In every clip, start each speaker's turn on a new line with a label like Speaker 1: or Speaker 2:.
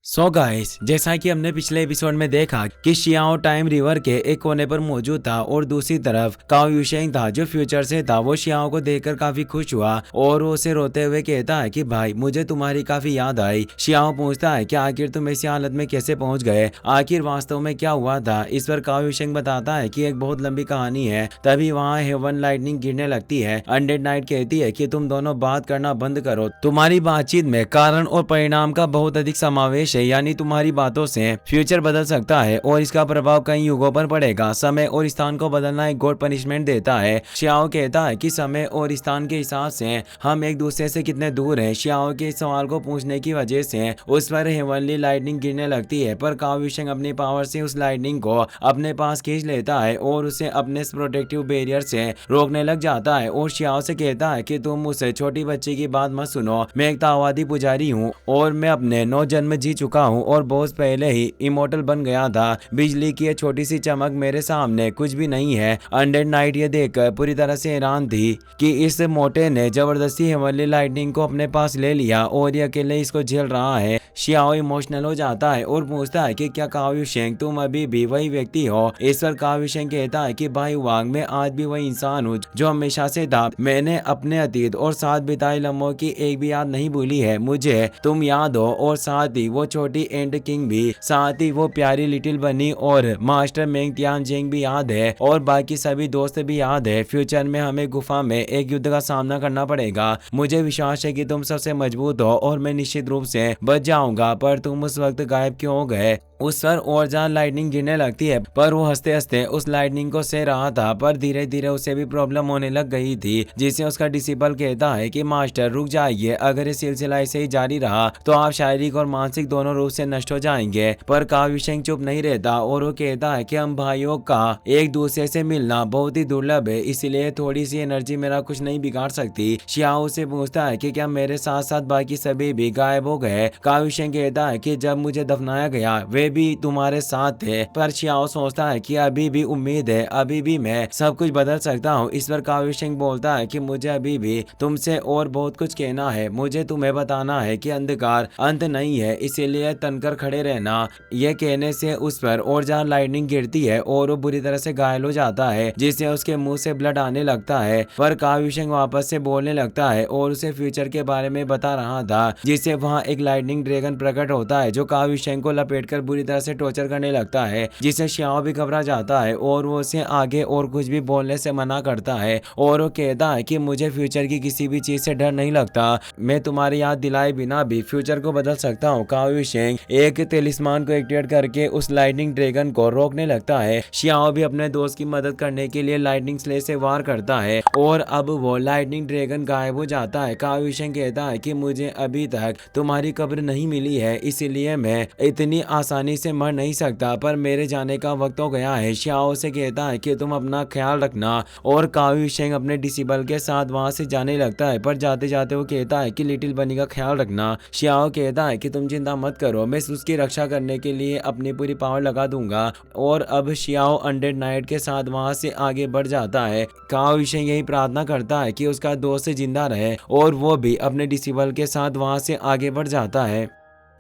Speaker 1: So guys, जैसा कि हमने पिछले एपिसोड में देखा कि शियाओ टाइम रिवर के एक कोने पर मौजूद था और दूसरी तरफ काओ युशेंग था जो फ्यूचर से था। वो शियाओ को देखकर काफी खुश हुआ और वो उसे रोते हुए कहता है कि भाई मुझे तुम्हारी काफी याद आई। शियाओ पूछता है कि आखिर तुम ऐसी हालत में कैसे पहुंच गए, आखिर वास्तव में क्या हुआ था। इस पर काओ युशेंग बताता है कि एक बहुत लंबी कहानी है। तभी वहाँ हेवन लाइटनिंग गिरने लगती है। अनडेड नाइट कहती है कि तुम दोनों बात करना बंद करो, तुम्हारी बातचीत में कारण और परिणाम का बहुत अधिक समावेश है, यानी तुम्हारी बातों से फ्यूचर बदल सकता है और इसका प्रभाव कई युगों पर पड़ेगा। समय और स्थान को बदलना एक गॉड पनिशमेंट देता है। शियाओ कहता है कि समय और स्थान के हिसाब से हम एक दूसरे से कितने दूर हैं। शियाओ के इस सवाल को पूछने की वजह से उस पर हेवनली लाइटनिंग गिरने लगती है, पर काओ युशेंग अपनी पावर से उस लाइटनिंग को अपने पास खींच लेता है और उसे अपने प्रोटेक्टिव बैरियर से रोकने लग जाता है और शियाओ से कहता है कि तुम उस छोटी बच्ची की बात मत सुनो। मैं एक ताओवादी पुजारी हूँ और मैं अपने 9 जन्म जी चुका हूँ और बहुत पहले ही इमोर्टल बन गया था। बिजली की ये छोटी सी चमक मेरे सामने कुछ भी नहीं है। अनडेड नाइट ये देखकर पूरी तरह से हैरान थी कि इस मोटे ने जबरदस्ती हेवनली लाइटनिंग को अपने पास ले लिया और ये अकेले इसको झेल रहा है। शियाओ इमोशनल हो जाता है और पूछता है कि क्या काओ युशेंग तुम अभी भी वही व्यक्ति हो। इस पर काओ युशेंग कहता है कि भाई वांग, मैं आज भी वही इंसान हूँ जो हमेशा से था। मैंने अपने अतीत और साथ बिताए लम्हों की एक भी याद नहीं भूली है। मुझे तुम याद हो और साथ ही वो छोटी एंड किंग भी, साथ ही वो प्यारी लिटिल बनी और मास्टर मेंग तियानजिंग भी याद है और बाकी सभी दोस्त भी याद है। फ्यूचर में हमें गुफा में एक युद्ध का सामना करना पड़ेगा। मुझे विश्वास है कि तुम सबसे मजबूत हो और मैं निश्चित रूप से बच जाऊंगा, पर तुम उस वक्त गायब क्यों हो गए। उस पर और जहाँ लाइटनिंग गिरने लगती है, पर वो हंसते हंसते उस लाइटनिंग को सह रहा था, पर धीरे धीरे उसे भी प्रॉब्लम होने लग गई थी, जिसे उसका डिसिपल कहता है कि मास्टर रुक जाइए, अगर ये सिलसिला ऐसे ही जारी रहा तो आप शारीरिक और मानसिक दोनों रूप से नष्ट हो जाएंगे। पर काओ युशेंग चुप नहीं रहता और वो कहता है कि हम भाइयों का एक दूसरे से मिलना बहुत ही दुर्लभ है, इसलिए थोड़ी सी एनर्जी मेरा कुछ नहीं बिगाड़ सकती। शियाओ से पूछता है कि क्या मेरे साथ साथ बाकी सभी भी गायब हो गए। काओ युशेंग कहता है कि जब मुझे दफनाया गया वे भी तुम्हारे साथ थे, पर शियाओ सोचता है कि अभी भी उम्मीद है, अभी भी मैं सब कुछ बदल सकता हूँ। इस पर काओ युशेंग बोलता है कि मुझे अभी भी तुमसे और बहुत कुछ कहना है, मुझे तुम्हें बताना है कि अंधकार अंत नहीं है, इसीलिए तनकर खड़े रहना। यह कहने से उस पर और जहाँ लाइटनिंग गिरती है और वो बुरी तरह से घायल हो जाता है, जिससे उसके मुंह से ब्लड आने लगता है। पर काओ युशेंग वापस से बोलने लगता है और उसे फ्यूचर के बारे में बता रहा था, जिससे वहाँ एक लाइटनिंग ड्रैगन प्रकट होता है जो काओ युशेंग को लपेटकर बुरी तरह से टॉर्चर करने लगता है, जिससे शियाओ भी घबरा जाता है और वो उसे आगे और कुछ भी बोलने से मना करता है और वो कहता है कि मुझे फ्यूचर की किसी भी चीज से डर नहीं लगता, मैं तुम्हारी याद दिलाए बिना भी फ्यूचर को बदल सकता हूँ। काओ युशेंग एक तेलिस्मान को एक्टिवेट करके उस लाइटनिंग ड्रैगन को रोकने लगता है। शियाओ भी अपने दोस्त की मदद करने के लिए लाइटनिंग स्लेज से वार करता है और अब वो लाइटनिंग ड्रैगन गायब हो जाता है। काओ युशेंग कहता है कि मुझे अभी तक तुम्हारी कब्र नहीं मिली है, इसीलिए मैं इतनी आसानी से मर नहीं सकता, पर मेरे जाने का वक्त हो गया है। शियाओ से कहता है कि तुम अपना ख्याल रखना और काओ युशेंग अपने डिसिबल के साथ वहां से जाने लगता है, पर जाते जाते वो कहता है कि लिटिल बनी का ख्याल रखना। शियाओ कहता है कि तुम चिंता मत करो, मैं उसकी रक्षा करने के लिए अपनी पूरी पावर लगा दूंगा। और अब शियाओ अनडेड नाइट के साथ वहां से आगे बढ़ जाता है। काओ युशेंग यही प्रार्थना करता है कि उसका दोस्त जिंदा रहे और वो भी अपने डिसिबल के साथ वहां से आगे बढ़ जाता है।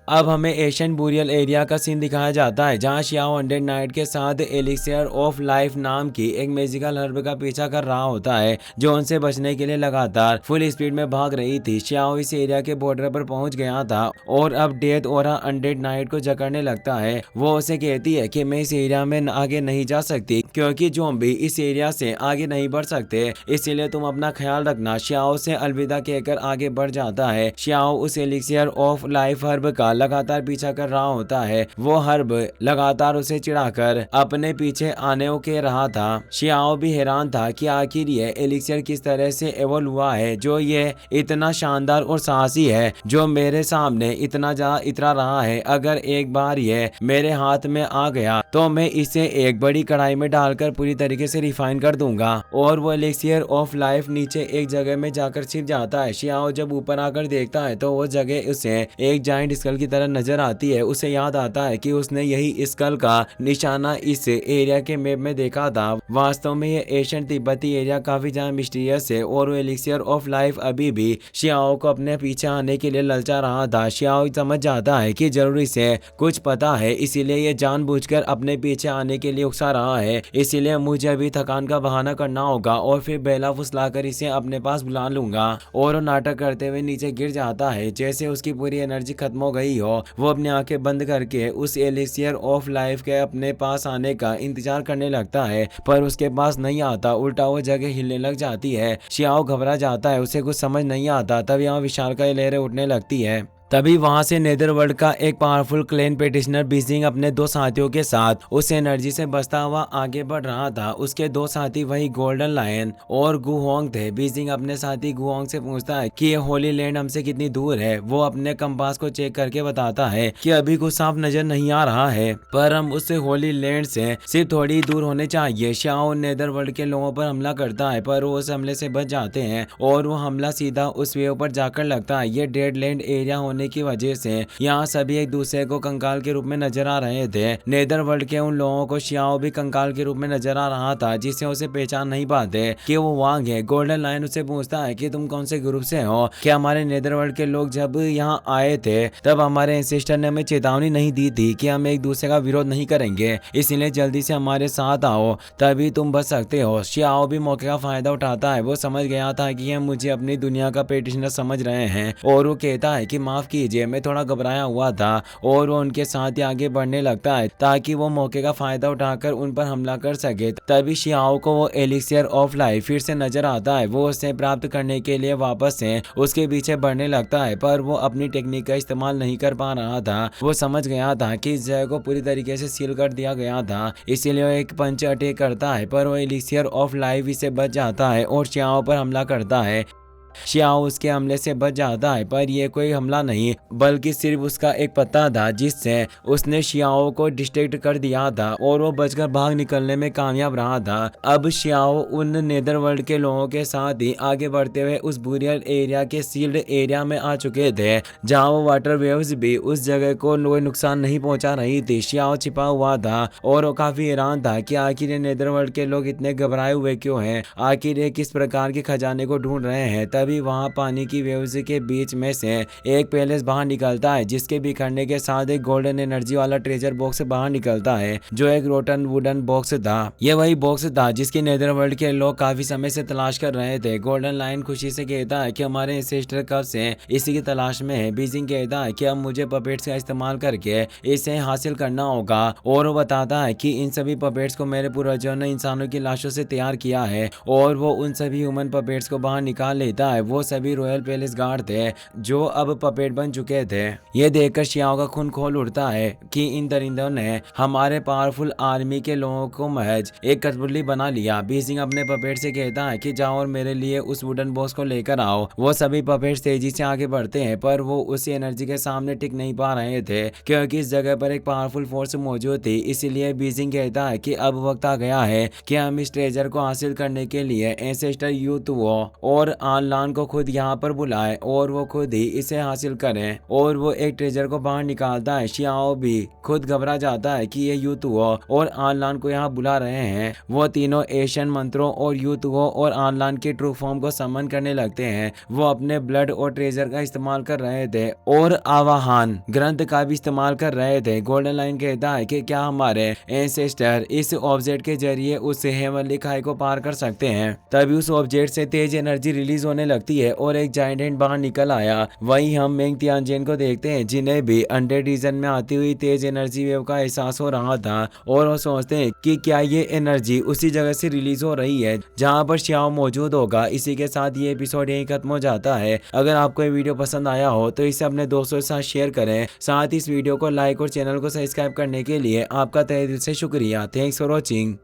Speaker 1: अब हमें एशियन बुरियल एरिया का सीन दिखाया जाता है, जहां शियाओ अनडेड नाइट के साथ एलिक्सियर ऑफ लाइफ नाम की एक मैजिकल हर्ब का पीछा कर रहा होता है, जो उनसे बचने के लिए लगातार फुल स्पीड में भाग रही थी। शियाओ इस एरिया के बॉर्डर पर पहुंच गया था और अब डेथ ओरा अनडेड नाइट को जकड़ने लगता है। वो उसे कहती है कि मैं इस एरिया में आगे नहीं जा सकती क्योंकि ज़ॉम्बी इस एरिया से आगे नहीं बढ़ सकते, इसीलिए तुम अपना ख्याल रखना। शियाओ से अलविदा कहकर आगे बढ़ जाता है। शियाओ उस एलिक्सियर ऑफ लाइफ हर्ब का लगातार पीछा कर रहा होता है। वो हर्ब लगातार उसे चिढ़ाकर अपने पीछे आने को कह रहा था। शियाओ भी हैरान था कि आखिर ये एलिक्सियर किस तरह से एवोल्व हुआ है, जो ये इतना शानदार और साहसी है, जो मेरे सामने इतना ज्यादा इतरा रहा है। अगर एक बार ये मेरे हाथ में आ गया तो मैं इसे एक बड़ी कढ़ाई में डालकर पूरी तरीके से रिफाइन कर दूंगा। और वो एलिक्सियर ऑफ लाइफ नीचे एक जगह में जाकर छिप जाता है। शियाओ जब ऊपर आकर देखता है तो वो जगह उसे एक जायंट स्कल की तरह नजर आती है। उसे याद आता है कि उसने यही स्कल का निशाना इस एरिया के मैप में देखा था। वास्तव में ये एशियन तिब्बती एरिया काफी ज्यादा मिस्टीरियस है और वो एलिक्सियर ऑफ लाइफ अभी भी शियाओ को अपने पीछे आने के लिए ललचा रहा था। शियाओ समझ जाता है कि जरूरी से कुछ पता है, इसीलिए ये जानबूझकर अपने पीछे आने के लिए उकसा रहा है। इसीलिए मुझे अभी थकान का बहाना करना होगा और फिर बेला फुसलाकर इसे अपने पास बुला लूंगा। और वो नाटक करते हुए नीचे गिर जाता है जैसे उसकी पूरी एनर्जी खत्म हो गई हो। वो अपनी आंखें बंद करके उस एलिक्सियर ऑफ लाइफ के अपने पास आने का इंतजार करने लगता है, पर उसके पास नहीं आता। उल्टा वो जगह हिलने लग जाती है। शियाओ घबरा जाता है, उसे कुछ समझ नहीं आता। तब यहाँ विशालकाय लहरें उठने लगती है। तभी वहां से नेदरवर्ल्ड का एक पावरफुल क्लेन पेटिशनर बीजिंग अपने दो साथियों के साथ उस एनर्जी से बचता हुआ आगे बढ़ रहा था। उसके दो साथी वही गोल्डन लायन और गुहोंग थे। बीजिंग अपने साथी गुहोंग से पूछता है कि ये होली लैंड हमसे कितनी दूर है। वो अपने कंपास को चेक करके बताता है कि अभी कुछ साफ नजर नहीं आ रहा है, पर हम उससे होली लैंड से सिर्फ थोड़ी दूर होने चाहिए। शाओ नेदरवर्ल्ड के लोगों पर हमला करता है, पर वो उस हमले से बच जाते हैं और वो हमला सीधा उस वेव पर जाकर लगता है। ये डेड लैंड एरिया होने की वजह से यहाँ सभी एक दूसरे को कंकाल के रूप में नजर आ रहे थे। नेदरवर्ल्ड के उन लोगों को शियाओ भी कंकाल के रूप में नजर आ रहा था, जिससे उसे पहचान नहीं पाते कि वो वांग है। गोल्डन लायन उसे पूछता है कि तुम कौन से ग्रुप से हो? क्या हमारे नेदरवर्ल्ड के लोग जब यहाँ आए थे तब हमारे एंसेस्टर ने हमें चेतावनी नहीं दी थी कि हम एक दूसरे का विरोध नहीं करेंगे, इसलिए जल्दी से हमारे साथ आओ, तभी तुम बच सकते हो। शियाओ भी मौके का फायदा उठाता है। वो समझ गया था कि ये मुझे अपनी दुनिया का पेटिशनर समझ रहे हैं और वो कहता है कि माफ कीजिए, मैं थोड़ा घबराया हुआ था। और वो उनके साथ ही आगे बढ़ने लगता है ताकि वो मौके का फायदा उठाकर उन पर हमला कर सके। तभी शियाओ को वो एलिक्सियर ऑफ लाइफ फिर से नजर आता है। वो उसे प्राप्त करने के लिए वापस से उसके पीछे बढ़ने लगता है, पर वो अपनी टेक्निक का इस्तेमाल नहीं कर पा रहा था। वो समझ गया था कि इस जगह को पूरी तरीके से सील कर दिया गया था, इसीलिए वो एक पंच अटैक करता है, पर वो एलिक्सियर ऑफ लाइफ इसे बच जाता है और शियाओ पर हमला करता है। शियाओ उसके हमले से बच जाता है, पर यह कोई हमला नहीं बल्कि सिर्फ उसका एक पत्ता था जिससे उसने शियाओ को डिस्ट्रैक्ट कर दिया था और वो बचकर भाग निकलने में कामयाब रहा था। अब शियाओ उन नेदरवर्ल्ड के लोगों के साथ ही आगे बढ़ते हुए उस बुरियल एरिया के सील्ड एरिया में आ चुके थे, जहाँ वो वाटर वेव्स भी उस जगह को कोई नुकसान नहीं पहुंचा रही थी। शियाओ छिपा हुआ था और वो काफी हैरान था कि आखिर ये नेदरवर्ल्ड के लोग इतने घबराए हुए क्यों हैं, आखिर ये किस प्रकार के खजाने को ढूंढ रहे हैं। तभी वहां पानी की वेव्स के बीच में से एक पैलेस बाहर निकलता है, जिसके बिखरने के साथ एक गोल्डन एनर्जी वाला ट्रेजर बॉक्स बाहर निकलता है, जो एक रोटन वुडन बॉक्स था। यह वही बॉक्स था जिसकी नेदरवर्ल्ड के लोग काफी समय से तलाश कर रहे थे। गोल्डन लायन खुशी से कहता है कि हमारे एंसेस्टर कब से इसी की तलाश में है। बीजिंग कहता है कि अब मुझे पपेट्स का इस्तेमाल करके इसे हासिल करना होगा और वो बताता है कि इन सभी पपेट्स को मेरे पूर्वजों ने इंसानों की लाशों से तैयार किया है और वो उन सभी ह्यूमन पपेट्स को बाहर निकाल लेता है। वो सभी रॉयल पैलेस गार्ड थे जो अब पपेट बन चुके थे। ये देखकर शियाओ का खून खोल उठता है कि इन दरिंदों ने हमारे पावरफुल आर्मी के लोगों को महज एक कठपुतली बना लिया। बीजिंग अपने पपेट से कहता है कि जाओ और मेरे लिए उस वुडन बॉक्स को लेकर आओ। वो सभी पपेट्स तेजी से आगे बढ़ते हैं, पर वो उसी एनर्जी के सामने टिक नहीं पा रहे थे क्योंकि इस जगह पर एक पावरफुल फोर्स मौजूद थी। इसीलिए बीजिंग कहता है कि अब वक्त आ गया है कि हम इस ट्रेजर को हासिल करने के लिए एंसेस्टर यूतुओ और आनलान को खुद यहाँ पर बुलाए और वो खुद ही इसे हासिल करें। और वो एक ट्रेजर को बाहर निकालता है। शियाओ भी खुद घबरा जाता है कि ये यूतुओ और आनलान को यहाँ बुला रहे हैं। वो तीनों एशियन मंत्रों और यूतुओ और आनलान के ट्रू फॉर्म को समन करने लगते हैं। वो अपने ब्लड और ट्रेजर का इस्तेमाल कर रहे थे और आवाहन ग्रंथ का भी इस्तेमाल कर रहे थे। गोल्डन लाइन कहता है कि क्या हमारे एंसेस्टर इस ऑब्जेक्ट के जरिए उस हेवनली खाई को पार कर सकते हैं। तभी उस ऑब्जेक्ट से तेज एनर्जी रिलीज होने लगती है और एक जायंट हैंड बाहर निकल आया। वहीं हम मेंग तियानजिन को देखते हैं, जिन्हें भी अंडर रीजन में आती हुई तेज एनर्जी वेव का एहसास हो रहा था और वो सोचते हैं कि क्या ये एनर्जी उसी जगह से रिलीज हो रही है जहां पर शियाओ मौजूद होगा। इसी के साथ ये एपिसोड यहीं खत्म हो जाता है। अगर आपको ये वीडियो पसंद आया हो तो इसे अपने दोस्तों के साथ शेयर करें। साथ ही इस वीडियो को लाइक और चैनल को सब्सक्राइब करने के लिए आपका तहे दिल से शुक्रिया। Thanks for watching.